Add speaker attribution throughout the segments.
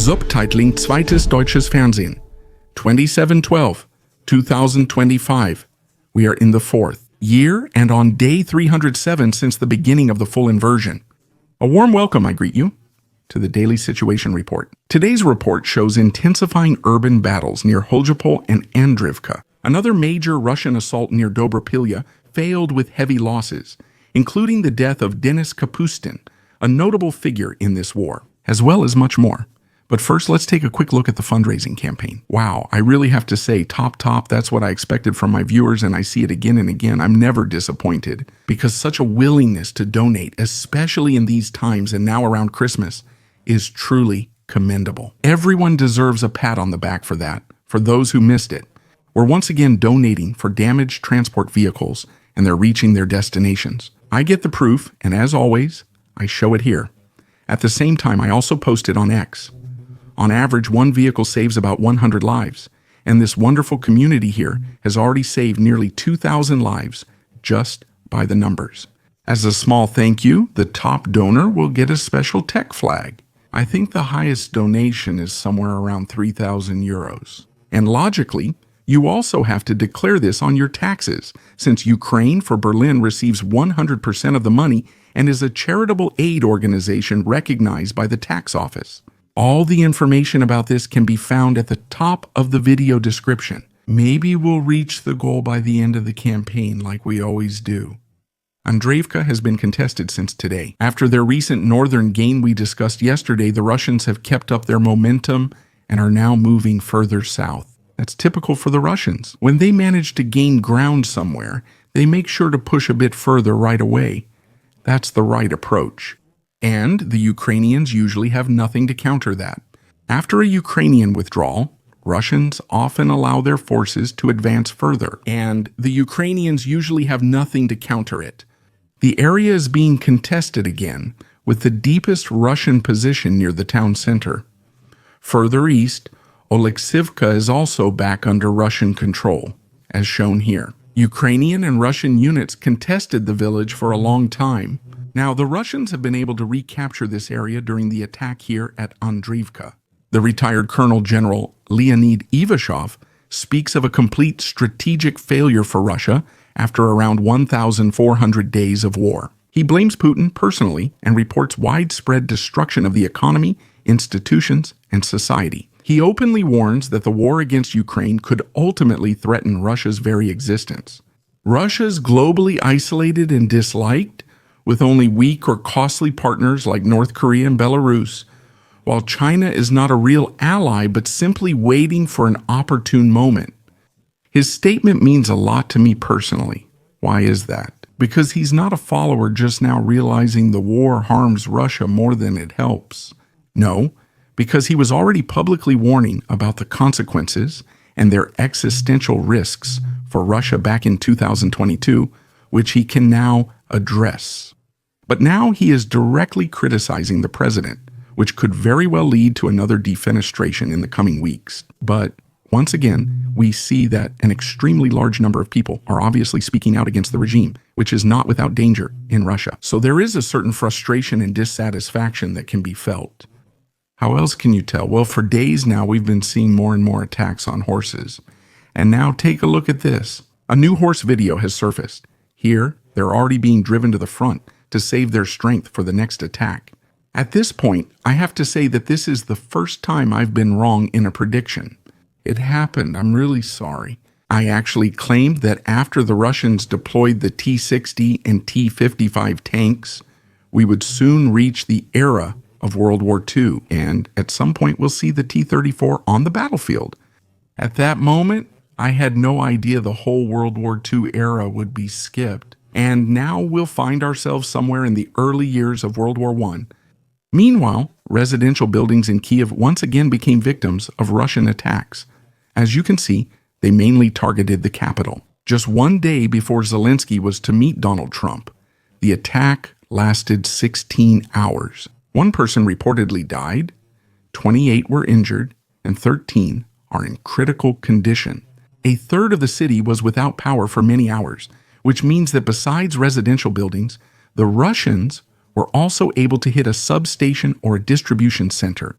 Speaker 1: Subtitling Zweites Deutsches Fernsehen. 2712, 2025. We are in the fourth year and on day 307 since the beginning of the full inversion. A warm welcome, I greet you, to the Daily Situation Report. Today's report shows intensifying urban battles near Huliai and Andrivka. Another major Russian assault near Dobropilya failed with heavy losses, including the death of Denis Kapustin, a notable figure in this war, as well as much more. But first, let's take a quick look at the fundraising campaign. Wow, I really have to say, top, that's what I expected from my viewers, and I see it again and again. I'm never disappointed, because such a willingness to donate, especially in these times and now around Christmas, is truly commendable. Everyone deserves a pat on the back for that, for those who missed it. We're once again donating for damaged transport vehicles, and they're reaching their destinations. I get the proof, and as always, I show it here. At the same time, I also post it on X. On average, one vehicle saves about 100 lives, and this wonderful community here has already saved nearly 2,000 lives just by the numbers. As a small thank you, the top donor will get a special tech flag. I think the highest donation is somewhere around 3,000 euros. And logically, you also have to declare this on your taxes, since Ukraine for Berlin receives 100% of the money and is a charitable aid organization recognized by the tax office. All the information about this can be found at the top of the video description. Maybe we'll reach the goal by the end of the campaign like we always do. Andrivka has been contested since today. After their recent northern gain we discussed yesterday, the Russians have kept up their momentum and are now moving further south. That's typical for the Russians. When they manage to gain ground somewhere, they make sure to push a bit further right away. That's the right approach. And the Ukrainians usually have nothing to counter that. After a Ukrainian withdrawal, Russians often allow their forces to advance further, and the Ukrainians usually have nothing to counter it. The area is being contested again, with the deepest Russian position near the town center. Further east, Oleksivka is also back under Russian control, as shown here. Ukrainian and Russian units contested the village for a long time. Now, the Russians have been able to recapture this area during the attack here at Andrivka. The retired Colonel General Leonid Ivashov speaks of a complete strategic failure for Russia after around 1,400 days of war. He blames Putin personally and reports widespread destruction of the economy, institutions, and society. He openly warns that the war against Ukraine could ultimately threaten Russia's very existence. Russia's globally isolated and disliked, with only weak or costly partners like North Korea and Belarus, while China is not a real ally but simply waiting for an opportune moment. His statement means a lot to me personally. Why is that? Because he's not a follower just now realizing the war harms Russia more than it helps. No, because he was already publicly warning about the consequences and their existential risks for Russia back in 2022, which he can now address. But now he is directly criticizing the president, which could very well lead to another defenestration in the coming weeks. But once again, we see that an extremely large number of people are obviously speaking out against the regime, which is not without danger in Russia. So there is a certain frustration and dissatisfaction that can be felt. How else can you tell? Well, for days now, we've been seeing more and more attacks on horses. And now take a look at this. A new horse video has surfaced. Here, they're already being driven to the front to save their strength for the next attack. At this point, I have to say that this is the first time I've been wrong in a prediction. It happened. I'm really sorry. I actually claimed that after the Russians deployed the T-60 and T-55 tanks, we would soon reach the era of World War II, and at some point we'll see the T-34 on the battlefield. At that moment, I had no idea the whole World War II era would be skipped. And now we'll find ourselves somewhere in the early years of World War I. Meanwhile, residential buildings in Kyiv once again became victims of Russian attacks. As you can see, they mainly targeted the capital. Just one day before Zelensky was to meet Donald Trump, the attack lasted 16 hours. One person reportedly died, 28 were injured, and 13 are in critical condition. A third of the city was without power for many hours, which means that besides residential buildings, the Russians were also able to hit a substation or a distribution center.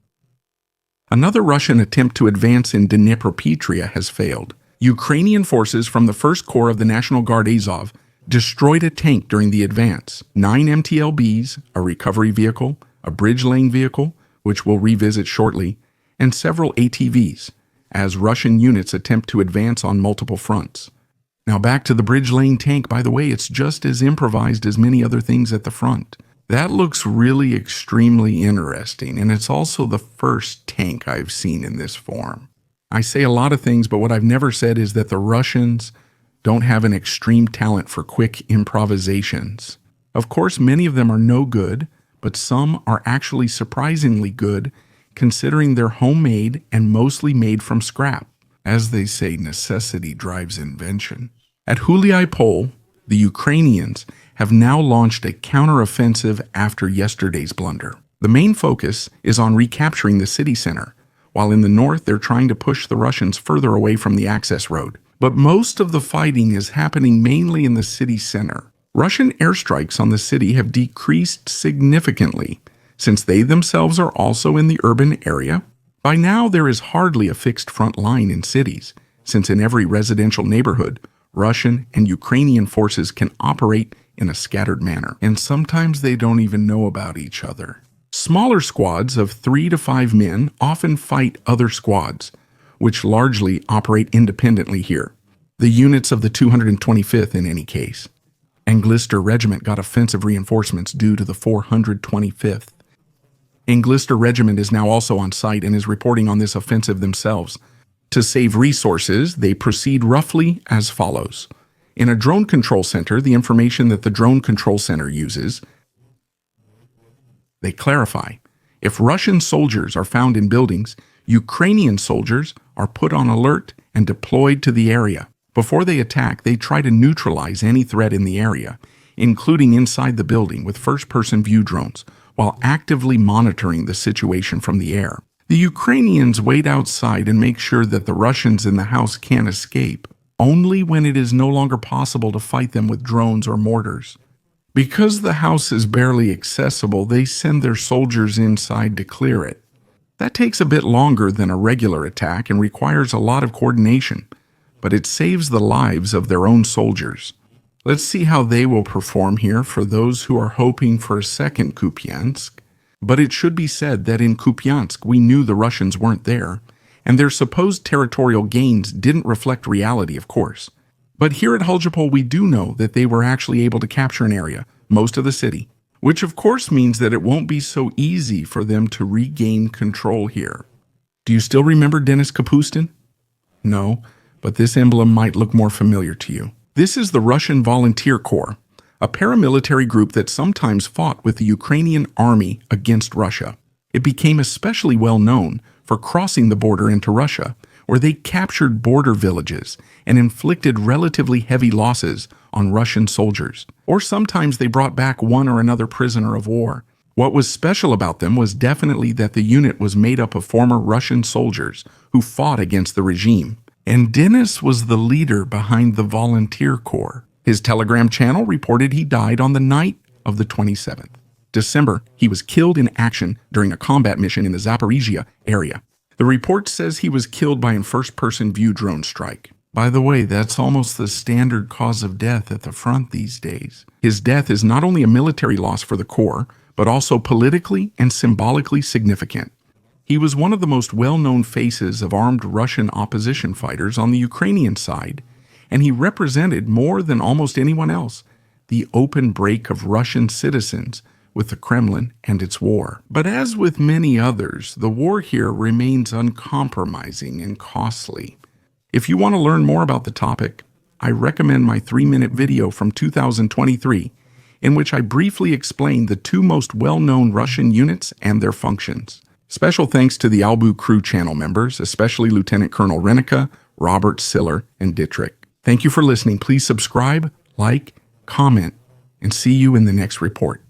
Speaker 1: Another Russian attempt to advance in Dnipropetrovsk has failed. Ukrainian forces from the 1st Corps of the National Guard Azov destroyed a tank during the advance. 9 MTLBs, a recovery vehicle, a bridge laying vehicle, which we'll revisit shortly, and several ATVs, as Russian units attempt to advance on multiple fronts. Now back to the bridge laying tank. By the way, it's just as improvised as many other things at the front. That looks really extremely interesting, and it's also the first tank I've seen in this form. I say a lot of things, but what I've never said is that the Russians don't have an extreme talent for quick improvisations. Of course, many of them are no good, but some are actually surprisingly good, considering they're homemade and mostly made from scrap. As they say, necessity drives invention. At Huliai Pole, the Ukrainians have now launched a counteroffensive after yesterday's blunder. The main focus is on recapturing the city center, while in the north they're trying to push the Russians further away from the access road. But most of the fighting is happening mainly in the city center. Russian airstrikes on the city have decreased significantly, since they themselves are also in the urban area. By now, there is hardly a fixed front line in cities, since in every residential neighborhood, Russian and Ukrainian forces can operate in a scattered manner, and sometimes they don't even know about each other. Smaller squads of 3 to 5 men often fight other squads, which largely operate independently here. The units of the 225th in any case. Anglister Regiment got offensive reinforcements due to the 425th. Anglister Regiment is now also on site and is reporting on this offensive themselves. To save resources, they proceed roughly as follows. In a drone control center, the information that the drone control center uses, they clarify. If Russian soldiers are found in buildings, Ukrainian soldiers are put on alert and deployed to the area. Before they attack, they try to neutralize any threat in the area, including inside the building with first-person view drones, while actively monitoring the situation from the air. The Ukrainians wait outside and make sure that the Russians in the house can't escape, only when it is no longer possible to fight them with drones or mortars. Because the house is barely accessible, they send their soldiers inside to clear it. That takes a bit longer than a regular attack and requires a lot of coordination, but it saves the lives of their own soldiers. Let's see how they will perform here for those who are hoping for a second Kupiansk. But it should be said that in Kupiansk we knew the Russians weren't there, and their supposed territorial gains didn't reflect reality, of course. But here at Huliai we do know that they were actually able to capture an area, most of the city, which of course means that it won't be so easy for them to regain control here. Do you still remember Denis Kapustin? No, but this emblem might look more familiar to you. This is the Russian Volunteer Corps, a paramilitary group that sometimes fought with the Ukrainian army against Russia. It became especially well known for crossing the border into Russia, where they captured border villages and inflicted relatively heavy losses on Russian soldiers. Or sometimes they brought back one or another prisoner of war. What was special about them was definitely that the unit was made up of former Russian soldiers who fought against the regime. And Denis was the leader behind the Volunteer Corps. His Telegram channel reported he died on the night of the 27th. December, he was killed in action during a combat mission in the Zaporizhia area. The report says he was killed by a first-person view drone strike. By the way, that's almost the standard cause of death at the front these days. His death is not only a military loss for the Corps, but also politically and symbolically significant. He was one of the most well-known faces of armed Russian opposition fighters on the Ukrainian side, and he represented more than almost anyone else the open break of Russian citizens with the Kremlin and its war. But as with many others, the war here remains uncompromising and costly. If you want to learn more about the topic, I recommend my 3-minute video from 2023, in which I briefly explain the 2 most well-known Russian units and their functions. Special thanks to the Albu Crew channel members, especially Lieutenant Colonel Renica, Robert, Siller, and Dietrich. Thank you for listening. Please subscribe, like, comment, and see you in the next report.